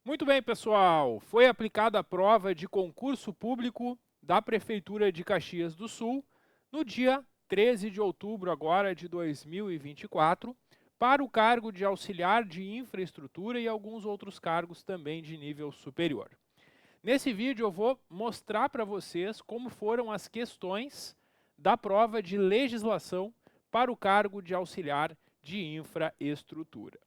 Muito bem, pessoal. Foi aplicada a prova de concurso público da Prefeitura de Caxias do Sul no dia 13 de outubro agora de 2024 para o cargo de auxiliar de infraestrutura e alguns outros cargos também de nível superior. Nesse vídeo eu vou mostrar para vocês como foram as questões da prova de legislação para o cargo de auxiliar de infraestrutura.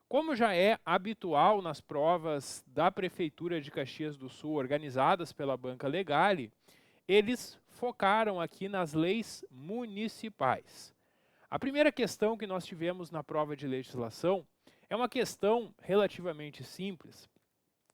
Como já é habitual nas provas da Prefeitura de Caxias do Sul, organizadas pela Banca Legale, eles focaram aqui nas leis municipais. A primeira questão que nós tivemos na prova de legislação é uma questão relativamente simples,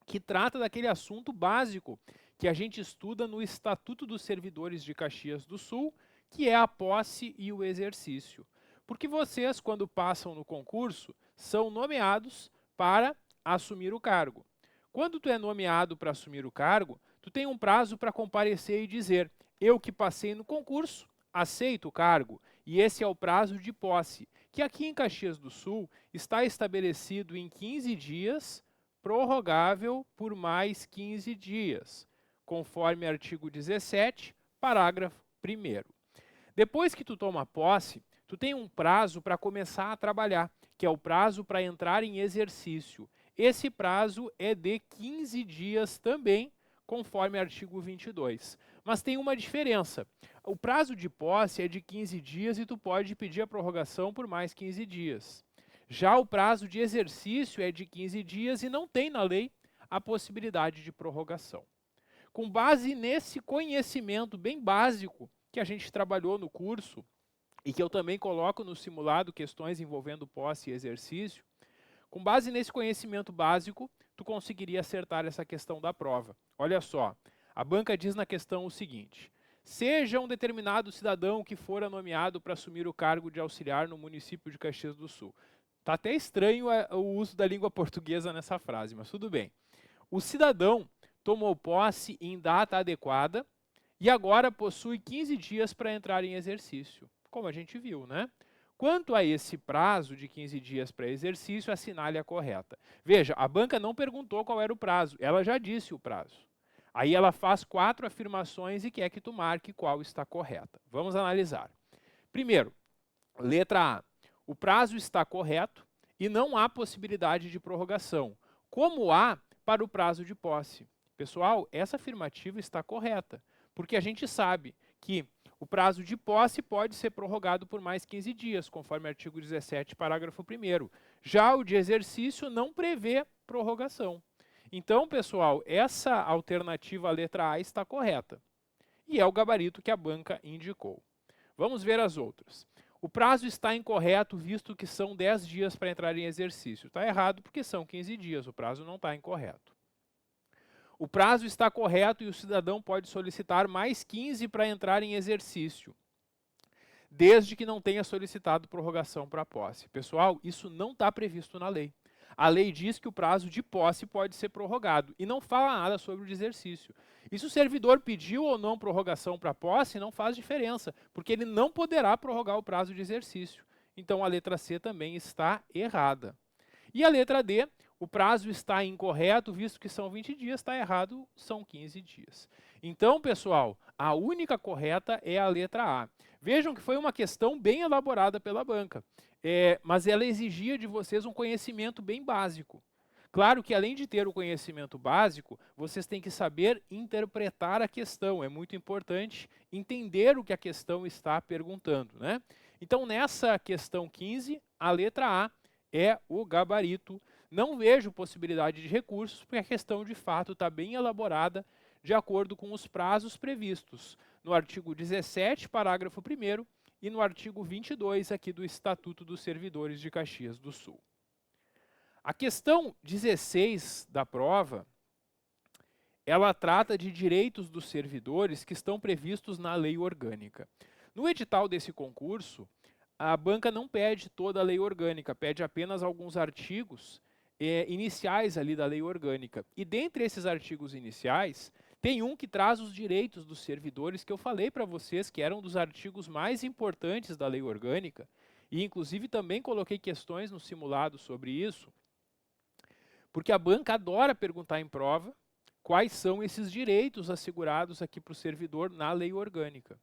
que trata daquele assunto básico que a gente estuda no Estatuto dos Servidores de Caxias do Sul, que é a posse e o exercício. Porque vocês, quando passam no concurso, são nomeados para assumir o cargo. Quando tu é nomeado para assumir o cargo, tu tem um prazo para comparecer e dizer: eu que passei no concurso, aceito o cargo. E esse é o prazo de posse, que aqui em Caxias do Sul está estabelecido em 15 dias, prorrogável por mais 15 dias, conforme artigo 17, parágrafo 1º. Depois que tu toma posse, tu tem um prazo para começar a trabalhar, que é o prazo para entrar em exercício. Esse prazo é de 15 dias também, conforme artigo 22. Mas tem uma diferença. O prazo de posse é de 15 dias e tu pode pedir a prorrogação por mais 15 dias. Já o prazo de exercício é de 15 dias e não tem na lei a possibilidade de prorrogação. Com base nesse conhecimento bem básico que a gente trabalhou no curso e que eu também coloco no simulado questões envolvendo posse e exercício, com base nesse conhecimento básico, tu conseguiria acertar essa questão da prova. Olha só, a banca diz na questão o seguinte: seja um determinado cidadão que fora nomeado para assumir o cargo de auxiliar no município de Caxias do Sul. Está até estranho o uso da língua portuguesa nessa frase, mas tudo bem. O cidadão tomou posse em data adequada e agora possui 15 dias para entrar em exercício, como a gente viu, né? Quanto a esse prazo de 15 dias para exercício, assinale a correta. Veja, a banca não perguntou qual era o prazo, ela já disse o prazo. Aí ela faz 4 afirmações e quer que tu marque qual está correta. Vamos analisar. Primeiro, letra A. O prazo está correto e não há possibilidade de prorrogação, como há para o prazo de posse. Pessoal, essa afirmativa está correta, porque a gente sabe que o prazo de posse pode ser prorrogado por mais 15 dias, conforme artigo 17, parágrafo 1º. Já o de exercício não prevê prorrogação. Então, pessoal, essa alternativa, a letra A, está correta. E é o gabarito que a banca indicou. Vamos ver as outras. O prazo está incorreto, visto que são 10 dias para entrar em exercício. Está errado porque são 15 dias, o prazo não está incorreto. O prazo está correto e o cidadão pode solicitar mais 15 para entrar em exercício, desde que não tenha solicitado prorrogação para a posse. Pessoal, isso não está previsto na lei. A lei diz que o prazo de posse pode ser prorrogado e não fala nada sobre o de exercício. E se o servidor pediu ou não prorrogação para posse, não faz diferença, porque ele não poderá prorrogar o prazo de exercício. Então a letra C também está errada. E a letra D, o prazo está incorreto, visto que são 20 dias, está errado, são 15 dias. Então, pessoal, a única correta é a letra A. Vejam que foi uma questão bem elaborada pela banca, mas ela exigia de vocês um conhecimento bem básico. Claro que além de ter o conhecimento básico, vocês têm que saber interpretar a questão. É muito importante entender o que a questão está perguntando, né? Então, nessa questão 15, a letra A é o gabarito. Não vejo possibilidade de recursos, porque a questão de fato está bem elaborada de acordo com os prazos previstos no artigo 17, parágrafo 1º, e no artigo 22 aqui do Estatuto dos Servidores de Caxias do Sul. A questão 16 da prova, ela trata de direitos dos servidores que estão previstos na lei orgânica. No edital desse concurso, a banca não pede toda a lei orgânica, pede apenas alguns artigos iniciais ali da lei orgânica. E dentre esses artigos iniciais, tem um que traz os direitos dos servidores, que eu falei para vocês que eram dos artigos mais importantes da lei orgânica, e inclusive também coloquei questões no simulado sobre isso, Porque a banca adora perguntar em prova quais são esses direitos assegurados aqui para o servidor na lei orgânica.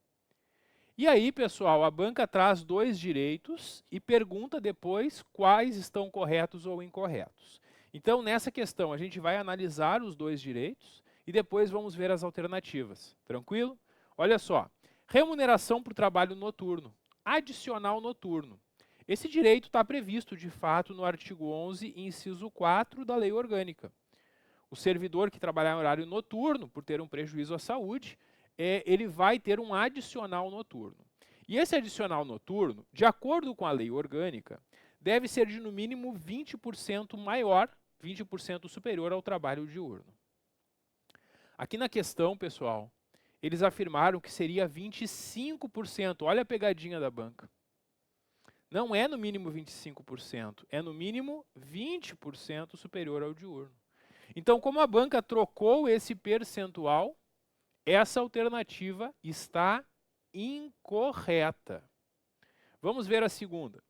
E aí, pessoal, a banca traz 2 direitos e pergunta depois quais estão corretos ou incorretos. Então, nessa questão, a gente vai analisar os 2 direitos e depois vamos ver as alternativas. Tranquilo? Olha só, remuneração por trabalho noturno, adicional noturno. Esse direito está previsto, de fato, no artigo 11, inciso 4 da lei orgânica. O servidor que trabalhar em horário noturno, por ter um prejuízo à saúde, ele vai ter um adicional noturno. E esse adicional noturno, de acordo com a lei orgânica, deve ser de no mínimo 20% maior, 20% superior ao trabalho diurno. Aqui na questão, pessoal, eles afirmaram que seria 25%. Olha a pegadinha da banca. Não é no mínimo 25%, é no mínimo 20% superior ao diurno. Então, como a banca trocou esse percentual, essa alternativa está incorreta. Vamos ver a segunda.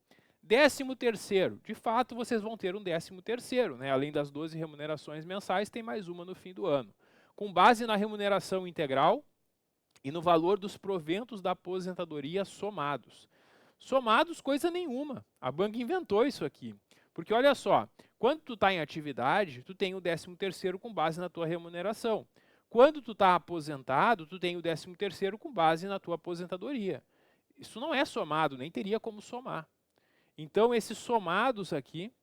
13º. De fato, vocês vão ter um 13º, né? Além das 12 remunerações mensais, tem mais uma no fim do ano. Com base na remuneração integral e no valor dos proventos da aposentadoria somados. Somados, coisa nenhuma. A banca inventou isso aqui. Porque olha só, quando tu está em atividade, tu tem o 13º com base na tua remuneração. Quando tu está aposentado, tu tem o 13º com base na tua aposentadoria. Isso não é somado, nem teria como somar. Então, esses somados aqui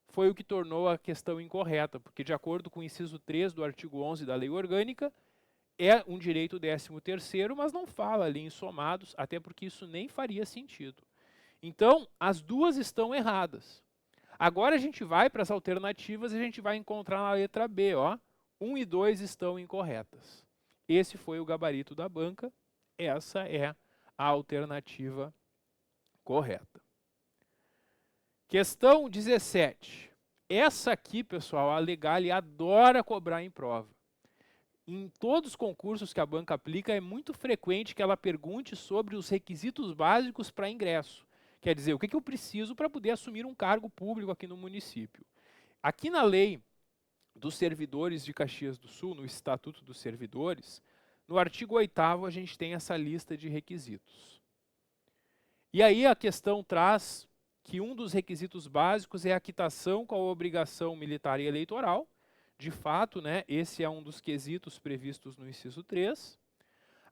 foi o que tornou a questão incorreta, porque de acordo com o inciso 3 do artigo 11 da lei orgânica, é um direito 13º, mas não fala ali em somados, até porque isso nem faria sentido. Então, as duas estão erradas. Agora a gente vai para as alternativas e a gente vai encontrar na letra B, ó, 1 e 2 estão incorretas. Esse foi o gabarito da banca, essa é a alternativa correta. Questão 17. Essa aqui, pessoal, a Legale adora cobrar em prova. Em todos os concursos que a banca aplica, é muito frequente que ela pergunte sobre os requisitos básicos para ingresso. Quer dizer, o que eu preciso para poder assumir um cargo público aqui no município. Aqui na lei dos servidores de Caxias do Sul, no Estatuto dos Servidores, no artigo 8º a gente tem essa lista de requisitos. E aí a questão traz que um dos requisitos básicos é a quitação com a obrigação militar e eleitoral. De fato, né, esse é um dos quesitos previstos no inciso 3,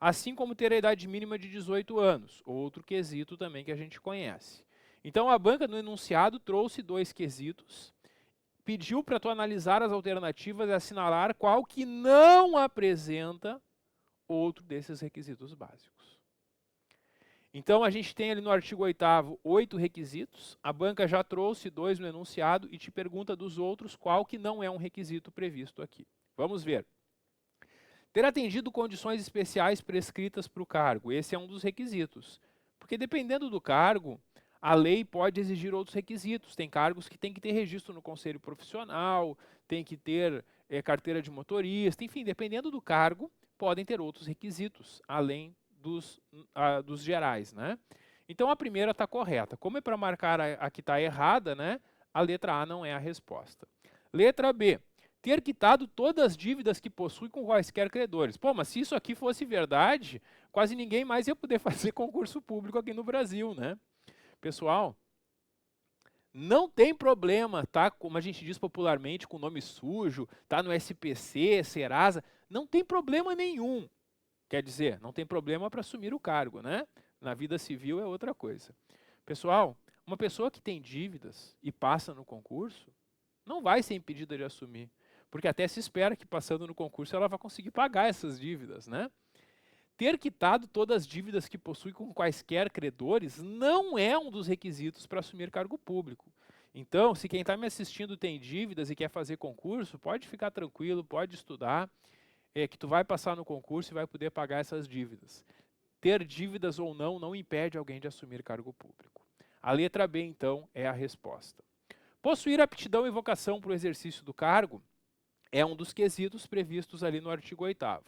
assim como ter a idade mínima de 18 anos, outro quesito também que a gente conhece. Então a banca no enunciado trouxe 2 quesitos, pediu para tu analisar as alternativas e assinalar qual que não apresenta outro desses requisitos básicos. Então a gente tem ali no artigo 8º 8 requisitos, a banca já trouxe 2 no enunciado e te pergunta dos outros qual que não é um requisito previsto aqui. Vamos ver. Ter atendido condições especiais prescritas para o cargo, esse é um dos requisitos. Porque dependendo do cargo, a lei pode exigir outros requisitos. Tem cargos que tem que ter registro no conselho profissional, tem que ter carteira de motorista, enfim, dependendo do cargo, podem ter outros requisitos, além dos gerais, né? Então a primeira está correta. Como é para marcar a que está errada, né? A letra A não é a resposta. Letra B. Ter quitado todas as dívidas que possui com quaisquer credores. Pô, mas se isso aqui fosse verdade, quase ninguém mais ia poder fazer concurso público aqui no Brasil, né? Pessoal, não tem problema, tá? Como a gente diz popularmente, com nome sujo, tá no SPC, Serasa, não tem problema nenhum. Quer dizer, não tem problema para assumir o cargo, né? Na vida civil é outra coisa. Pessoal, uma pessoa que tem dívidas e passa no concurso, não vai ser impedida de assumir. Porque até se espera que passando no concurso ela vai conseguir pagar essas dívidas, né? Ter quitado todas as dívidas que possui com quaisquer credores não é um dos requisitos para assumir cargo público. Então, se quem está me assistindo tem dívidas e quer fazer concurso, pode ficar tranquilo, pode estudar, que tu vai passar no concurso e vai poder pagar essas dívidas. Ter dívidas ou não impede alguém de assumir cargo público. A letra B, então, é a resposta. Possuir aptidão e vocação para o exercício do cargo é um dos quesitos previstos ali no artigo 8º.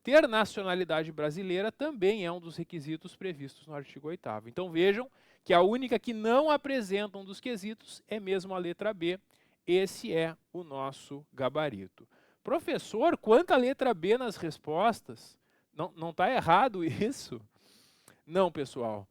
Ter nacionalidade brasileira também é um dos requisitos previstos no artigo 8º. Então vejam que a única que não apresenta um dos quesitos é mesmo a letra B. Esse é o nosso gabarito. Professor, quanta letra B nas respostas? Não está errado isso? Não, pessoal.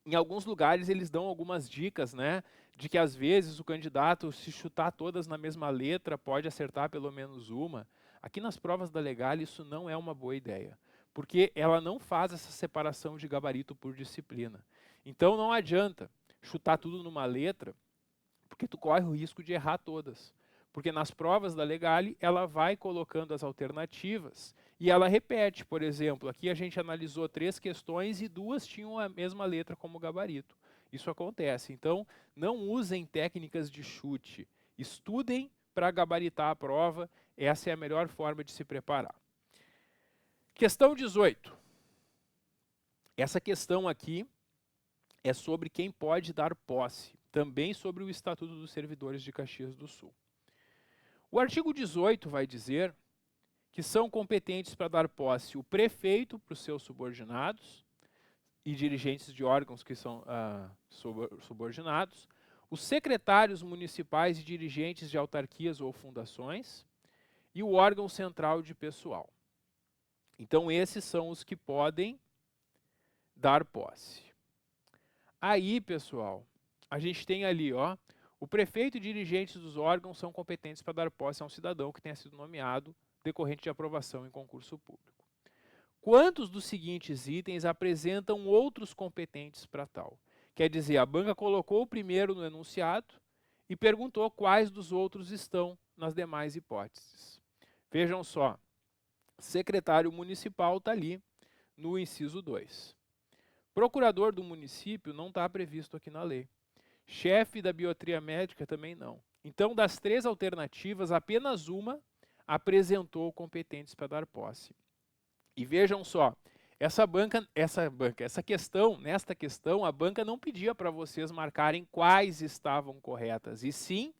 Em alguns lugares eles dão algumas dicas, né? De que às vezes o candidato, se chutar todas na mesma letra, pode acertar pelo menos uma. Aqui nas provas da Legal isso não é uma boa ideia, porque ela não faz essa separação de gabarito por disciplina. Então não adianta chutar tudo numa letra, porque tu corre o risco de errar todas. Porque nas provas da Legale, ela vai colocando as alternativas e ela repete. Por exemplo, aqui a gente analisou 3 questões e 2 tinham a mesma letra como gabarito. Isso acontece. Então, não usem técnicas de chute. Estudem para gabaritar a prova. Essa é a melhor forma de se preparar. Questão 18. Essa questão aqui é sobre quem pode dar posse. Também sobre o Estatuto dos Servidores de Caxias do Sul. O artigo 18 vai dizer que são competentes para dar posse o prefeito para os seus subordinados e dirigentes de órgãos que são subordinados, os secretários municipais e dirigentes de autarquias ou fundações e o órgão central de pessoal. Então, esses são os que podem dar posse. Aí, pessoal, a gente tem ali, ó, o prefeito e dirigentes dos órgãos são competentes para dar posse a um cidadão que tenha sido nomeado decorrente de aprovação em concurso público. Quantos dos seguintes itens apresentam outros competentes para tal? Quer dizer, a banca colocou o primeiro no enunciado e perguntou quais dos outros estão nas demais hipóteses. Vejam só, secretário municipal está ali no inciso 2. Procurador do município não está previsto aqui na lei. Chefe da biotria médica também não. Então, das 3 alternativas, apenas uma apresentou competentes para dar posse. E vejam só, nesta questão, a banca não pedia para vocês marcarem quais estavam corretas, e sim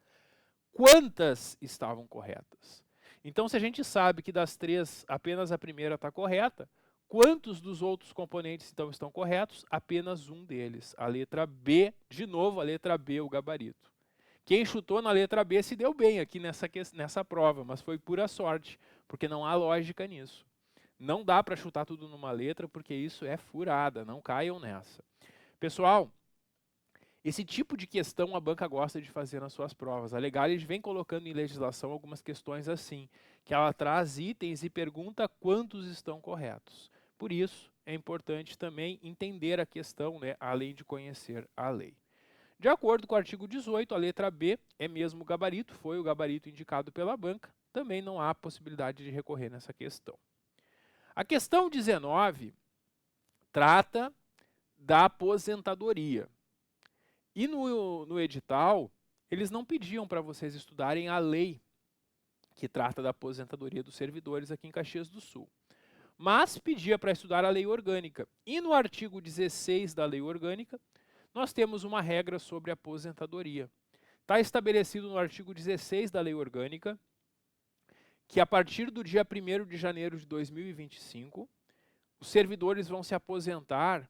quantas estavam corretas. Então, se a gente sabe que das 3, apenas a primeira está correta, quantos dos outros componentes então estão corretos? Apenas um deles, a letra B, de novo a letra B, o gabarito. Quem chutou na letra B se deu bem aqui nessa prova, mas foi pura sorte, porque não há lógica nisso. Não dá para chutar tudo numa letra, porque isso é furada, não caiam nessa. Pessoal, esse tipo de questão a banca gosta de fazer nas suas provas. A Legales vem colocando em legislação algumas questões assim, que ela traz itens e pergunta quantos estão corretos. Por isso, é importante também entender a questão, né, além de conhecer a lei. De acordo com o artigo 18, a letra B é mesmo o gabarito, foi o gabarito indicado pela banca, também não há possibilidade de recorrer nessa questão. A questão 19 trata da aposentadoria. E no edital, eles não pediam para vocês estudarem a lei que trata da aposentadoria dos servidores aqui em Caxias do Sul, mas pedia para estudar a lei orgânica. E no artigo 16 da lei orgânica, nós temos uma regra sobre aposentadoria. Está estabelecido no artigo 16 da lei orgânica que a partir do dia 1º de janeiro de 2025, os servidores vão se aposentar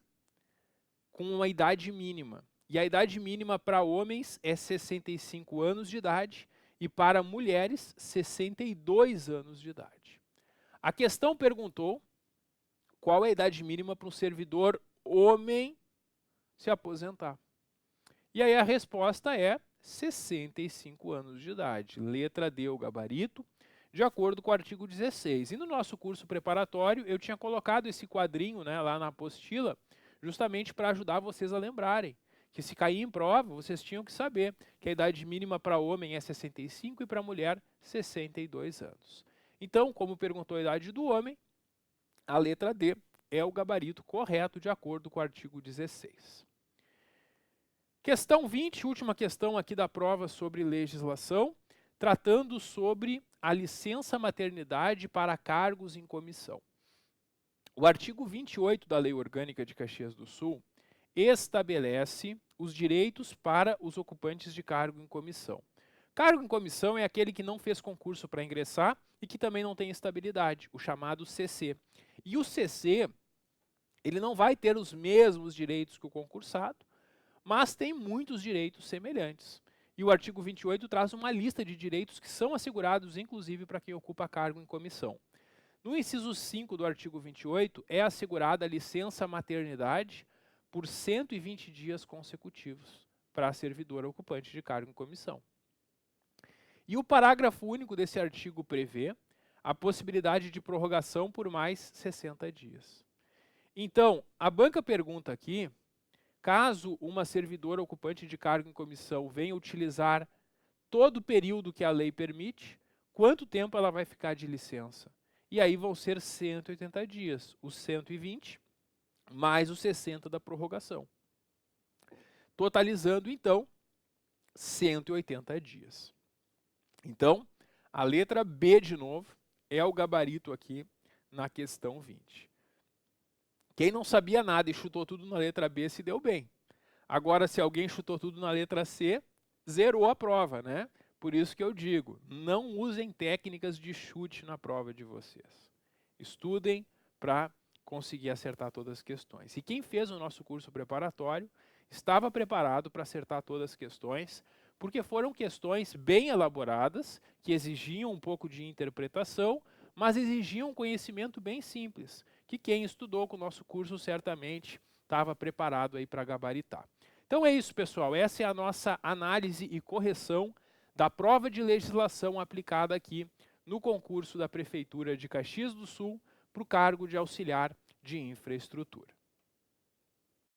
com uma idade mínima. E a idade mínima para homens é 65 anos de idade e para mulheres 62 anos de idade. A questão perguntou qual é a idade mínima para um servidor homem se aposentar. E aí a resposta é 65 anos de idade. Letra D, o gabarito, de acordo com o artigo 16. E no nosso curso preparatório, eu tinha colocado esse quadrinho, né, lá na apostila, justamente para ajudar vocês a lembrarem que se cair em prova, vocês tinham que saber que a idade mínima para homem é 65 e para mulher 62 anos. Então, como perguntou a idade do homem, a letra D é o gabarito correto de acordo com o artigo 16. Questão 20, última questão aqui da prova sobre legislação, tratando sobre a licença maternidade para cargos em comissão. O artigo 28 da Lei Orgânica de Caxias do Sul estabelece os direitos para os ocupantes de cargo em comissão. Cargo em comissão é aquele que não fez concurso para ingressar e que também não tem estabilidade, o chamado CC. E o CC, ele não vai ter os mesmos direitos que o concursado, mas tem muitos direitos semelhantes. E o artigo 28 traz uma lista de direitos que são assegurados, inclusive, para quem ocupa cargo em comissão. No inciso 5 do artigo 28, é assegurada a licença maternidade por 120 dias consecutivos para a servidora ocupante de cargo em comissão. E o parágrafo único desse artigo prevê a possibilidade de prorrogação por mais 60 dias. Então, a banca pergunta aqui, caso uma servidora ocupante de cargo em comissão venha utilizar todo o período que a lei permite, quanto tempo ela vai ficar de licença? E aí vão ser 180 dias, os 120 mais os 60 da prorrogação. Totalizando, então, 180 dias. Então, a letra B, de novo, é o gabarito aqui na questão 20. Quem não sabia nada e chutou tudo na letra B se deu bem. Agora, se alguém chutou tudo na letra C, zerou a prova, né? Por isso que eu digo, não usem técnicas de chute na prova de vocês. Estudem para conseguir acertar todas as questões. E quem fez o nosso curso preparatório estava preparado para acertar todas as questões, porque foram questões bem elaboradas, que exigiam um pouco de interpretação, mas exigiam um conhecimento bem simples, que quem estudou com o nosso curso certamente estava preparado aí para gabaritar. Então é isso, pessoal. Essa é a nossa análise e correção da prova de legislação aplicada aqui no concurso da Prefeitura de Caxias do Sul para o cargo de auxiliar de infraestrutura.